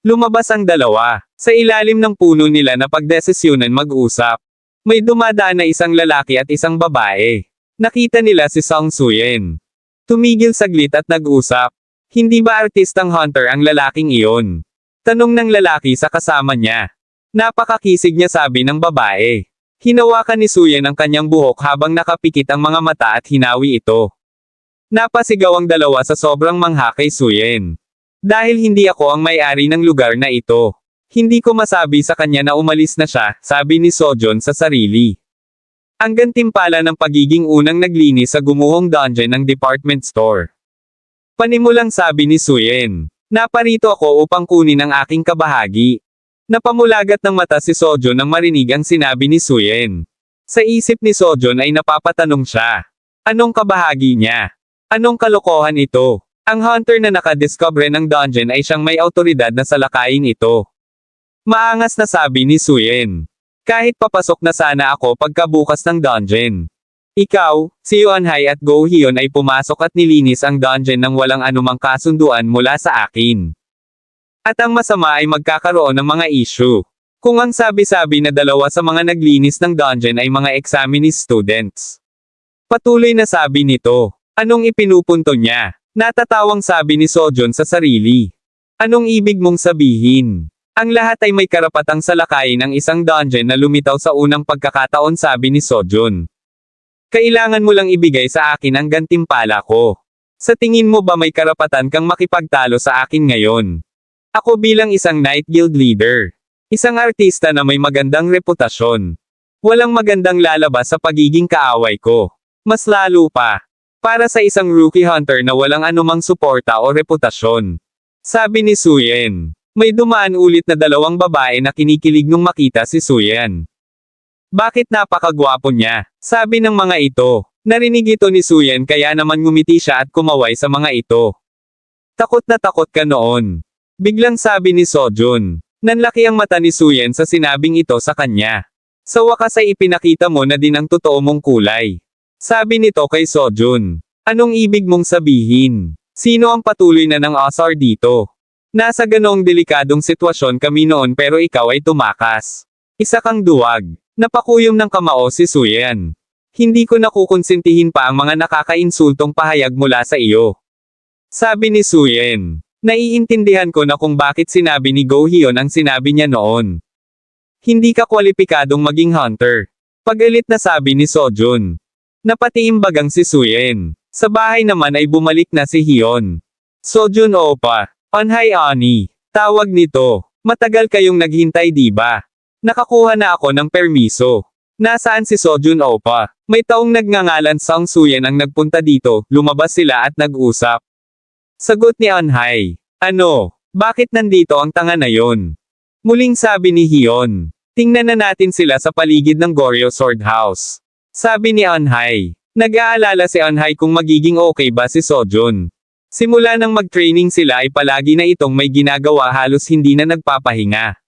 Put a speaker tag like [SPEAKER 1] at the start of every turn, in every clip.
[SPEAKER 1] Lumabas ang dalawa. Sa ilalim ng puno nila na pagdesisyonan mag-usap. May dumadaan na isang lalaki at isang babae. Nakita nila si Song Suyen. Tumigil saglit at nag-usap. Hindi ba artistang Hunter ang lalaking iyon? Tanong ng lalaki sa kasama niya. Napakakisig niya, sabi ng babae. Hinawakan ni Suyen ang kanyang buhok habang nakapikit ang mga mata at hinawi ito. Napasigaw ang dalawa sa sobrang mangha kay Suyen. Dahil hindi ako ang may-ari ng lugar na ito. Hindi ko masabi sa kanya na umalis na siya, sabi ni Sojun sa sarili. Ang gantimpala ng pagiging unang naglinis sa gumuhong dungeon ng department store. Panimulang sabi ni Suyen. Naparito ako upang kunin ang aking kabahagi. Napamulagat ng mata si Sojun nang marinig ang sinabi ni Suyen. Sa isip ni Sojun ay napapatanong siya. Anong kabahagi niya? Anong kalokohan ito? Ang hunter na nakadiscover ng dungeon ay siyang may autoridad na salakayin ito. Maangas na sabi ni Suyen. Kahit papasok na sana ako pagkabukas ng dungeon. Ikaw, si Yuanhai at Go Hyun ay pumasok at nilinis ang dungeon nang walang anumang kasunduan mula sa akin. At ang masama ay magkakaroon ng mga issue. Kung ang sabi-sabi na dalawa sa mga naglinis ng dungeon ay mga examinees students. Patuloy na sabi nito. Anong ipinupunto niya? Natatawang sabi ni Sojun sa sarili. Anong ibig mong sabihin? Ang lahat ay may karapatang salakayin ang isang dungeon na lumitaw sa unang pagkakataon, sabi ni Sojun. Kailangan mo lang ibigay sa akin ang gantimpala ko. Sa tingin mo ba may karapatan kang makipagtalo sa akin ngayon? Ako bilang isang Night Guild leader. Isang artista na may magandang reputasyon. Walang magandang lalabas sa pagiging kaaway ko. Mas lalo pa. Para sa isang rookie hunter na walang anumang suporta o reputasyon. Sabi ni Suyen. May dumaan ulit na dalawang babae na kinikilig nung makita si Suyen. Bakit napakagwapo niya? Sabi ng mga ito. Narinig ito ni Suyen kaya naman ngumiti siya at kumaway sa mga ito. Takot na takot ka noon. Biglang sabi ni Sojun. Nanlaki ang mata ni Suyen sa sinabing ito sa kanya. Sa wakas ay ipinakita mo na din ang totoo mong kulay. Sabi nito kay Sojun. Anong ibig mong sabihin? Sino ang patuloy na ng asar dito? Nasa ganoong delikadong sitwasyon kami noon pero ikaw ay tumakas. Isa kang duwag. Napakuyom ng kamao si Suyen. Hindi ko nakukonsintihin pa ang mga nakakainsultong pahayag mula sa iyo. Sabi ni Suyen. Naiintindihan ko na kung bakit sinabi ni Go Hyun ang sinabi niya noon. Hindi ka kwalipikadong maging hunter. Pagalit na sabi ni Sojun. Napatiimbagang si Suyen. Sa bahay naman ay bumalik na si Hyun. Sojun opa. Onhai Ani. Tawag nito. Matagal kayong naghintay, diba? Nakakuha na ako ng permiso. Nasaan si Sojun opa? May taong nagngangalan Song Suyen ang nagpunta dito, lumabas sila at nag-usap. Sagot ni Onhai. Ano? Bakit nandito ang tanga na yon? Muling sabi ni Hyun. Tingnan na natin sila sa paligid ng Goryo Sword House. Sabi ni Onhai. Nag-aalala si Onhai kung magiging okay ba si Sojun. Simula nang mag-training sila ay palagi na itong may ginagawa, halos hindi na nagpapahinga.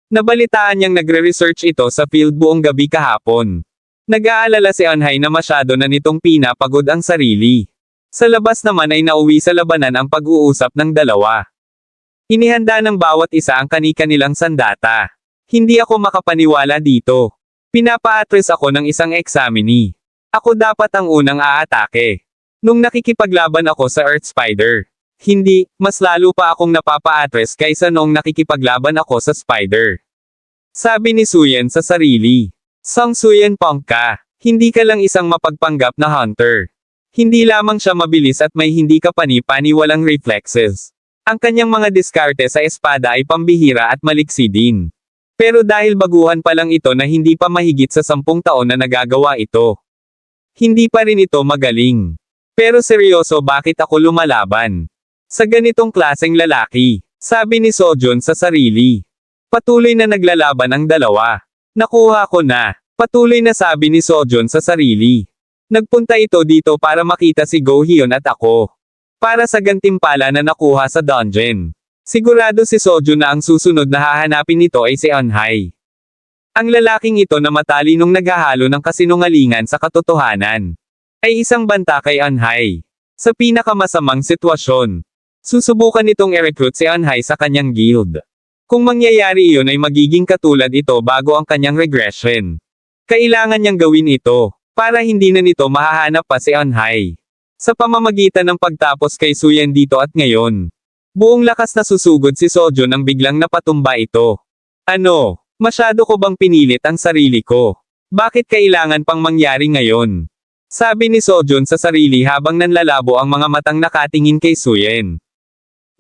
[SPEAKER 1] Nabalitaan niyang nagre-research ito sa field buong gabi kahapon. Nag-aalala si Onhai na masyado na nitong pinapagod ang sarili. Sa labas naman ay nauwi sa labanan ang pag-uusap ng dalawa. Inihanda ng bawat isa ang kani-kanilang sandata. Hindi ako makapaniwala dito. Pinapa-address ako ng isang examinee. Ako dapat ang unang aatake. Nung nakikipaglaban ako sa Earth Spider. Hindi, mas lalo pa akong napapa-address kaysa noong nakikipaglaban ako sa Spider. Sabi ni Suyen sa sarili. Song Suyen punk ka. Hindi ka lang isang mapagpanggap na hunter. Hindi lamang siya mabilis at may hindi kapani-pani walang reflexes. Ang kanyang mga diskarte sa espada ay pambihira at maliksi din. Pero dahil baguhan pa lang ito na hindi pa mahigit sa 10 taon na nagagawa ito. Hindi pa rin ito magaling. Pero seryoso, bakit ako lumalaban? Sa ganitong klaseng lalaki, sabi ni Sojun sa sarili. Patuloy na naglalaban ang dalawa. Nakuha ko na. Patuloy na sabi ni Sojun sa sarili. Nagpunta ito dito para makita si Go Hyun at ako. Para sa gantimpala na nakuha sa dungeon. Sigurado si Sojun na ang susunod na hahanapin nito ay si Onhai. Ang lalaking ito na matalinong naghahalo ng kasinungalingan sa katotohanan. Ay isang banta kay Onhai. Sa pinakamasamang sitwasyon. Susubukan nitong i-recruit si Onhai sa kanyang guild. Kung mangyayari iyon ay magiging katulad ito bago ang kanyang regression. Kailangan niyang gawin ito, para hindi na nito mahahanap pa si Eunhye. Sa pamamagitan ng pagtapos kay Suyen dito at ngayon. Buong lakas na susugod si Sojun nang biglang napatumba ito. Ano? Masyado ko bang pinilit ang sarili ko? Bakit kailangan pang mangyari ngayon? Sabi ni Sojun sa sarili habang nanlalabo ang mga matang nakatingin kay Suyen.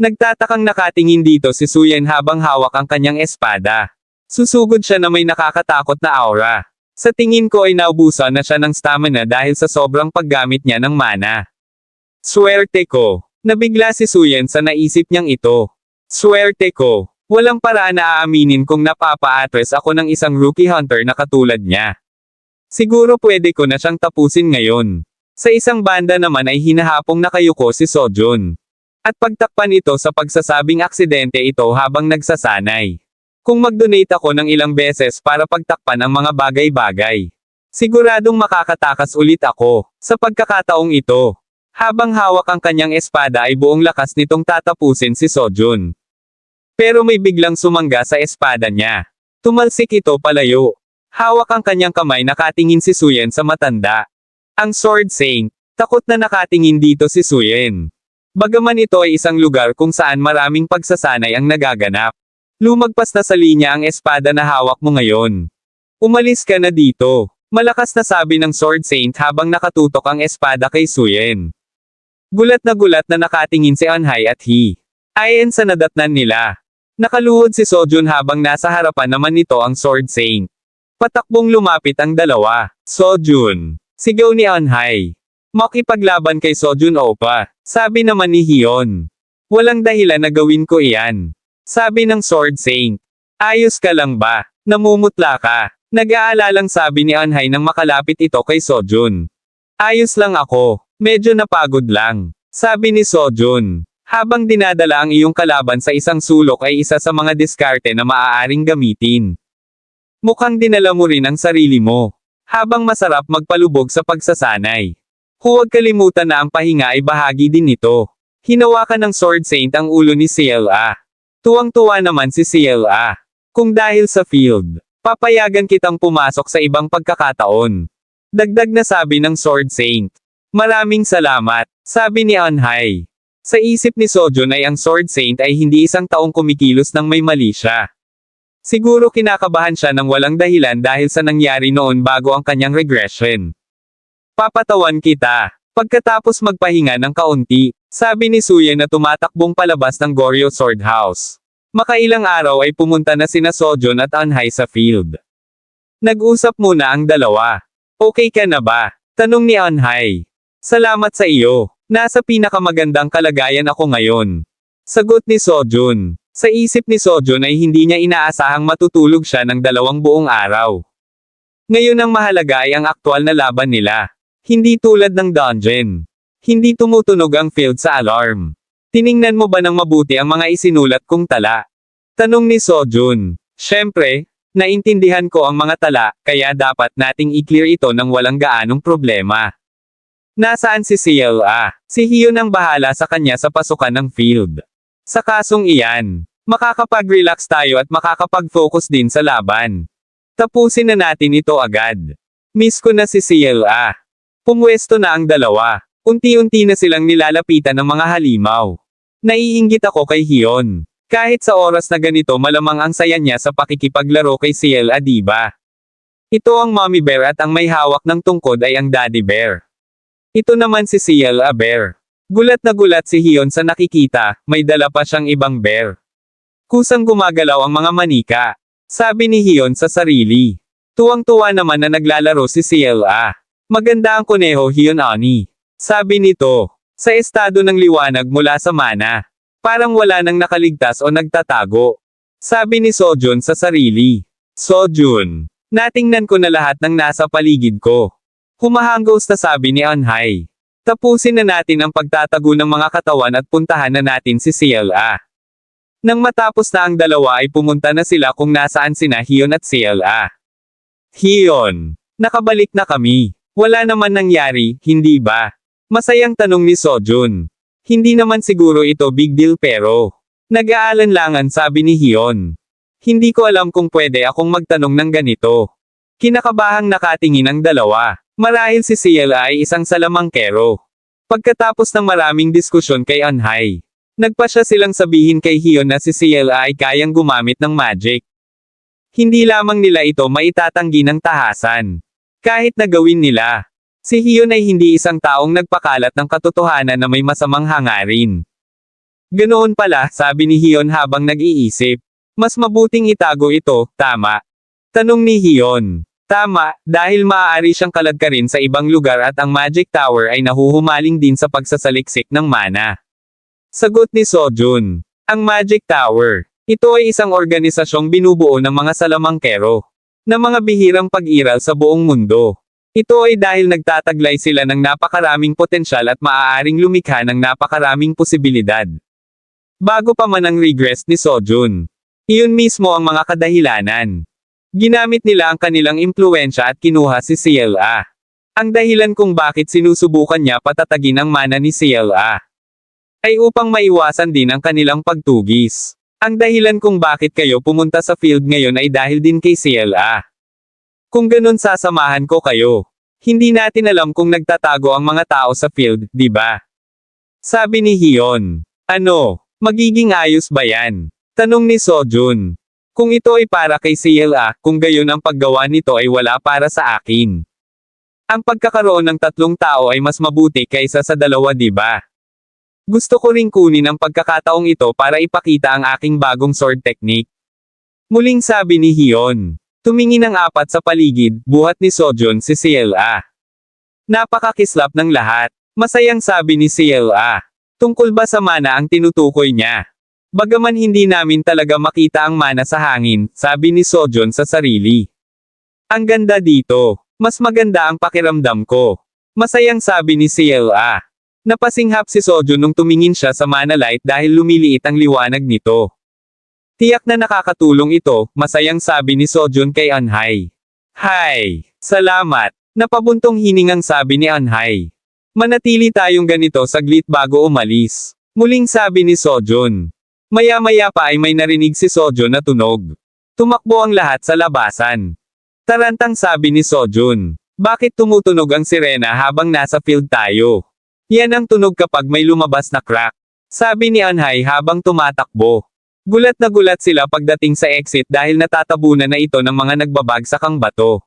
[SPEAKER 1] Nagtatakang nakatingin dito si Suyen habang hawak ang kanyang espada. Susugod siya na may nakakatakot na aura. Sa tingin ko ay naubusan na siya ng stamina dahil sa sobrang paggamit niya ng mana. Swerte ko. Nabigla si Suyen sa naisip niyang ito. Swerte ko. Walang paraan na aaminin kung napapa-address ako ng isang rookie hunter na katulad niya. Siguro pwede ko na siyang tapusin ngayon. Sa isang banda naman ay hinahapong nakayuko si Sojun. At pagtakpan ito sa pagsasabing aksidente ito habang nagsasanay. Kung mag-donate ako ng ilang beses para pagtakpan ang mga bagay-bagay, siguradong makakatakas ulit ako, sa pagkakataong ito. Habang hawak ang kanyang espada ay buong lakas nitong tatapusin si Sojun. Pero may biglang sumangga sa espada niya. Tumalsik ito palayo. Hawak ang kanyang kamay nakatingin si Suyen sa matanda. Ang Sword Saint, takot na nakatingin dito si Suyen. Bagaman ito ay isang lugar kung saan maraming pagsasanay ang nagaganap. Lumagpas na sa linya ang espada na hawak mo ngayon. Umalis ka na dito. Malakas na sabi ng Sword Saint habang nakatutok ang espada kay Suyen. Gulat na nakatingin si Eunhye at Hee. Ayon sa nadatnan nila. Nakaluhod si Sojun habang nasa harapan naman nito ang Sword Saint. Patakbong lumapit ang dalawa. Sojun. Sigaw ni Eunhye. Makipaglaban kay Sojun opa. Sabi naman ni Hyun. Walang dahilan na gawin ko iyan. Sabi ng Sword Saint. Ayos ka lang ba? Namumutla ka. Nag-aalalang sabi ni Eunhye nang makalapit ito kay Sojun. Ayos lang ako. Medyo napagod lang. Sabi ni Sojun. Habang dinadala ang iyong kalaban sa isang sulok ay isa sa mga diskarte na maaaring gamitin. Mukhang dinala mo rin ang sarili mo. Habang masarap magpalubog sa pagsasanay. Huwag kalimutan na ang pahinga ay bahagi din nito. Hinawakan ng Sword Saint ang ulo ni CLA. Tuwang-tuwa naman si CLA. Kung dahil sa field, papayagan kitang pumasok sa ibang pagkakataon. Dagdag na sabi ng Sword Saint. Maraming salamat, sabi ni Eunhye. Sa isip ni Sojun ay ang Sword Saint ay hindi isang taong kumikilos ng may mali siya. Siguro kinakabahan siya ng walang dahilan dahil sa nangyari noon bago ang kanyang regression. Papatawan kita. Pagkatapos magpahinga ng kaunti, sabi ni Suyen na tumatakbong palabas ng Goryeo Sword House. Makailang araw ay pumunta na sina Sojun at Eunhye sa field. Nag-usap muna ang dalawa. Okay ka na ba? Tanong ni Eunhye. Salamat sa iyo. Nasa pinakamagandang kalagayan ako ngayon. Sagot ni Sojun. Sa isip ni Sojun ay hindi niya inaasahang matutulog siya ng 2 buong araw. Ngayon ang mahalaga ay ang aktwal na laban nila. Hindi tulad ng dungeon. Hindi tumutunog ang field sa alarm. Tiningnan mo ba ng mabuti ang mga isinulat kong tala? Tanong ni Sojun. Siyempre, naintindihan ko ang mga tala, kaya dapat nating i-clear ito ng walang gaanong problema. Nasaan si CLA? Si Hyun ang bahala sa kanya sa pasukan ng field. Sa kasong iyan, makakapag-relax tayo at makakapag-focus din sa laban. Tapusin na natin ito agad. Miss ko na si CLA. Pumwesto na ang dalawa. Unti-unti na silang nilalapitan ng mga halimaw. Naiinggit ako kay Hyun. Kahit sa oras na ganito malamang ang saya niya sa pakikipaglaro kay CLA diba? Ito ang mommy bear at ang may hawak ng tungkod ay ang daddy bear. Ito naman si CLA bear. Gulat na gulat si Hyun sa nakikita, may dala pa siyang ibang bear. Kusang gumagalaw ang mga manika. Sabi ni Hyun sa sarili. Tuwang-tuwa naman na naglalaro si CLA. Maganda ang kuneho Hyun Ani. Sabi nito. Sa estado ng liwanag mula sa mana. Parang wala nang nakaligtas o nagtatago. Sabi ni Sojun sa sarili. Sojun. Natingnan ko na lahat ng nasa paligid ko. Humahangos na sabi ni Eunhye. Tapusin na natin ang pagtatago ng mga katawan at puntahan na natin si CLA. Nang matapos na ang dalawa ay pumunta na sila kung nasaan sina Hyun at CLA. Hyun. Nakabalik na kami. Wala naman nangyari, hindi ba? Masayang tanong ni Sojun. Hindi naman siguro ito big deal pero. Nag-aalanlangan sabi ni Hyun. Hindi ko alam kung pwede akong magtanong ng ganito. Kinakabahang nakatingin ang dalawa. Marahil si Ciel ay isang salamangkero. Pagkatapos ng maraming diskusyon kay Anhay, nagpasya silang sabihin kay Hyun na si Ciel ay kayang gumamit ng magic. Hindi lamang nila ito maitatanggi ng tahasan. Kahit na gawin nila, si Hyun ay hindi isang taong nagpakalat ng katotohanan na may masamang hangarin. Ganoon pala, sabi ni Hyun habang nag-iisip. Mas mabuting itago ito, tama? Tanong ni Hyun. Tama, dahil maaari siyang kaladkarin sa ibang lugar at ang Magic Tower ay nahuhumaling din sa pagsasaliksik ng mana. Sagot ni Sojun. Ang Magic Tower. Ito ay isang organisasyong binubuo ng mga salamangkero. Na mga bihirang pag-iral sa buong mundo. Ito ay dahil nagtataglay sila ng napakaraming potensyal at maaaring lumikha ng napakaraming posibilidad. Bago pa man ang regress ni Sojun. Iyon mismo ang mga kadahilanan. Ginamit nila ang kanilang impluwensya at kinuha si CLA. Ang dahilan kung bakit sinusubukan niya patatagin ang mana ni CLA ay upang maiwasan din ang kanilang pagtugis. Ang dahilan kung bakit kayo pumunta sa field ngayon ay dahil din kay CLA. Kung ganun sasamahan ko kayo. Hindi natin alam kung nagtatago ang mga tao sa field, di ba? Sabi ni Hyun. Ano, magiging ayos ba yan? Tanong ni Sojun. Kung ito ay para kay CLA, kung gayon ang paggawa nito ay wala para sa akin. Ang pagkakaroon ng tatlong tao ay mas mabuti kaysa sa dalawa, di ba? Gusto ko ring kunin ang pagkakataong ito para ipakita ang aking bagong sword technique. Muling sabi ni Hyun. Tumingin ang apat sa paligid, buhat ni Sojun si CLA. Napakakislap ng lahat. Masayang sabi ni CLA. Tungkol ba sa mana ang tinutukoy niya? Bagaman hindi namin talaga makita ang mana sa hangin, sabi ni Sojun sa sarili. Ang ganda dito. Mas maganda ang pakiramdam ko. Masayang sabi ni CLA. Napasinghap si Sojun nung tumingin siya sa mana light dahil lumiliit ang liwanag nito. Tiyak na nakakatulong ito, masayang sabi ni Sojun kay Anhay. Hay! Salamat! Napabuntong hiningang sabi ni Anhay. Manatili tayong ganito saglit bago umalis. Muling sabi ni Sojun. Maya-maya pa ay may narinig si Sojun na tunog. Tumakbo ang lahat sa labasan. Tarantang sabi ni Sojun. Bakit tumutunog ang sirena habang nasa field tayo? Yan ang tunog kapag may lumabas na crack. Sabi ni Anhay habang tumatakbo. Gulat na gulat sila pagdating sa exit dahil natatabunan na ito ng mga nagbabagsakang bato.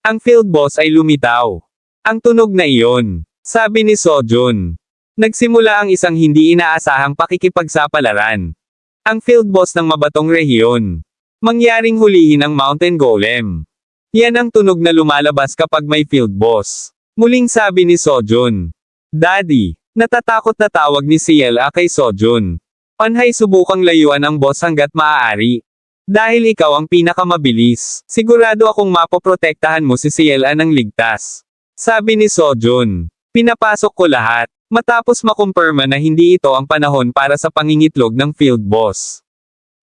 [SPEAKER 1] Ang field boss ay lumitaw. Ang tunog na iyon. Sabi ni Sojun. Nagsimula ang isang hindi inaasahang pakikipagsapalaran. Ang field boss ng mabatong rehiyon. Mangyaring hulihin ang Mountain Golem. Yan ang tunog na lumalabas kapag may field boss. Muling sabi ni Sojun. Daddy, natatakot na tawag ni CLA kay Sojun. Anhay subukang layuan ang boss hanggat maaari. Dahil ikaw ang pinakamabilis, sigurado akong mapoprotektahan mo si CLA ng ligtas. Sabi ni Sojun. Pinapasok ko lahat. Matapos makumpirma na hindi ito ang panahon para sa pangingitlog ng field boss.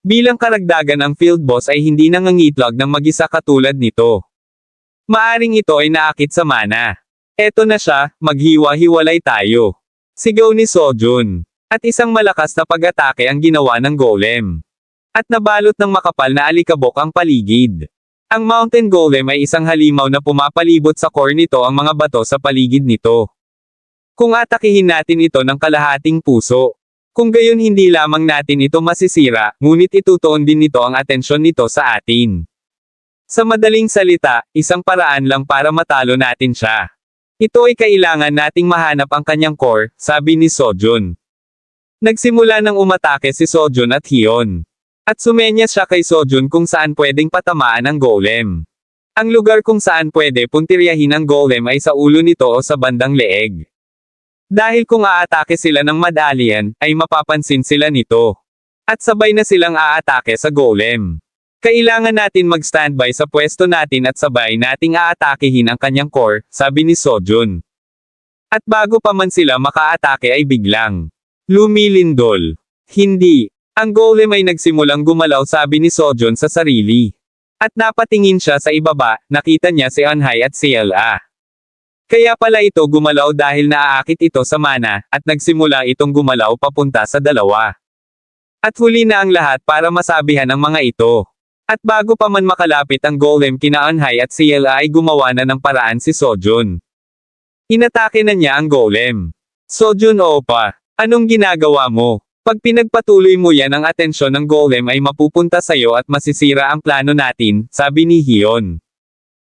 [SPEAKER 1] Bilang karagdagan ang field boss ay hindi nangangitlog ng mag-isa katulad nito. Maaring ito ay naakit sa mana. Eto na siya, maghiwa-hiwalay tayo. Sigaw ni Sojun. At isang malakas na pag-atake ang ginawa ng golem. At nabalot ng makapal na alikabok ang paligid. Ang Mountain Golem ay isang halimaw na pumapalibot sa core nito ang mga bato sa paligid nito. Kung atakihin natin ito ng kalahating puso. Kung gayon hindi lamang natin ito masisira, ngunit itutuon din nito ang atensyon nito sa atin. Sa madaling salita, isang paraan lang para matalo natin siya. Ito ay kailangan nating mahanap ang kanyang core, sabi ni Sojun. Nagsimula ng umatake si Sojun at Hyun. At sumenyas siya kay Sojun kung saan pwedeng patamaan ang golem. Ang lugar kung saan pwede puntiryahin ang golem ay sa ulo nito o sa bandang leeg. Dahil kung aatake sila ng medallion, ay mapapansin sila nito. At sabay na silang aatake sa golem. Kailangan natin mag-standby sa pwesto natin at sabay nating aatakehin ang kanyang core, sabi ni Sojun. At bago pa man sila makaatake ay biglang lumilindol. Hindi. Ang golem ay nagsimulang gumalaw, sabi ni Sojun sa sarili. At napatingin siya sa ibaba, nakita niya si Anhay at CLA. Kaya pala ito gumalaw dahil naaakit ito sa mana, at nagsimula itong gumalaw papunta sa dalawa. At huli na ang lahat para masabihan ang mga ito. At bago pa man makalapit ang golem kina Anhai at Ciela ay gumawa na ng paraan si Sojun. Inatake na niya ang golem. Sojun Opa, anong ginagawa mo? Pag pinagpatuloy mo yan ang atensyon ng golem ay mapupunta sa'yo at masisira ang plano natin, sabi ni Hiyon.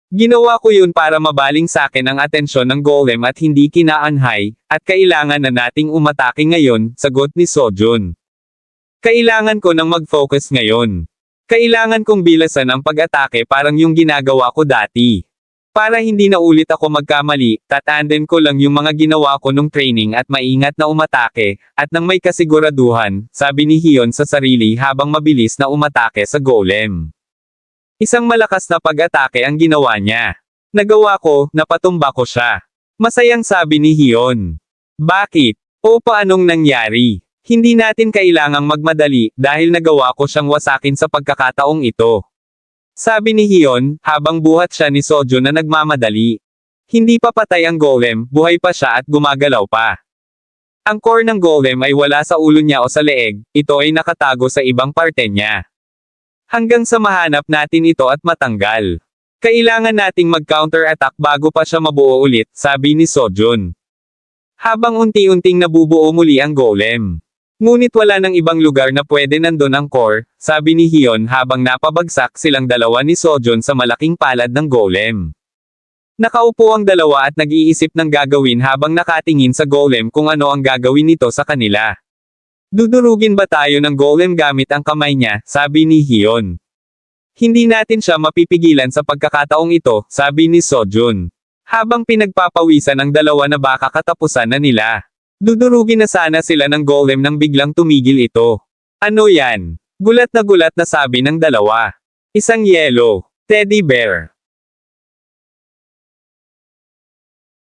[SPEAKER 1] Ginawa ko yun para mabaling sakin ang atensyon ng golem at hindi kina Anhai, at kailangan na nating umatake ngayon, sagot ni Sojun. Kailangan ko nang mag-focus ngayon. Kailangan kong bilasan ang pag-atake parang yung ginagawa ko dati. Para hindi na ulit ako magkamali, tatandem ko lang yung mga ginawa ko nung training at maingat na umatake, at nang may kasiguraduhan, sabi ni Hiyon sa sarili habang mabilis na umatake sa golem. Isang malakas na pag-atake ang ginawa niya. Nagawa ko, napatumba ko siya. Masayang sabi ni Hiyon. Bakit? O paanong nangyari? Hindi natin kailangang magmadali, dahil nagawa ko siyang wasakin sa pagkakataong ito. Sabi ni Hiyon, habang buhat siya ni Sojun na nagmamadali. Hindi pa patay ang golem, buhay pa siya at gumagalaw pa. Ang core ng golem ay wala sa ulo niya o sa leeg, ito ay nakatago sa ibang parte niya. Hanggang sa mahanap natin ito at matanggal. Kailangan nating mag-counter-attack bago pa siya mabuo ulit, sabi ni Sojun. Habang unti-unting nabubuo muli ang golem. Ngunit wala nang ibang lugar na pwede nandun ang core, sabi ni Hiyon habang napabagsak silang dalawa ni Sojun sa malaking palad ng golem. Nakaupo ang dalawa at nag-iisip ng gagawin habang nakatingin sa golem kung ano ang gagawin nito sa kanila. Dudurugin ba tayo ng golem gamit ang kamay niya, sabi ni Hiyon. Hindi natin siya mapipigilan sa pagkakataong ito, sabi ni Sojun. Habang pinagpapawisan ang dalawa na baka katapusan na nila. Dudurugin na sana sila ng golem nang biglang tumigil ito. Ano yan? Gulat na sabi ng dalawa. Isang yellow teddy bear.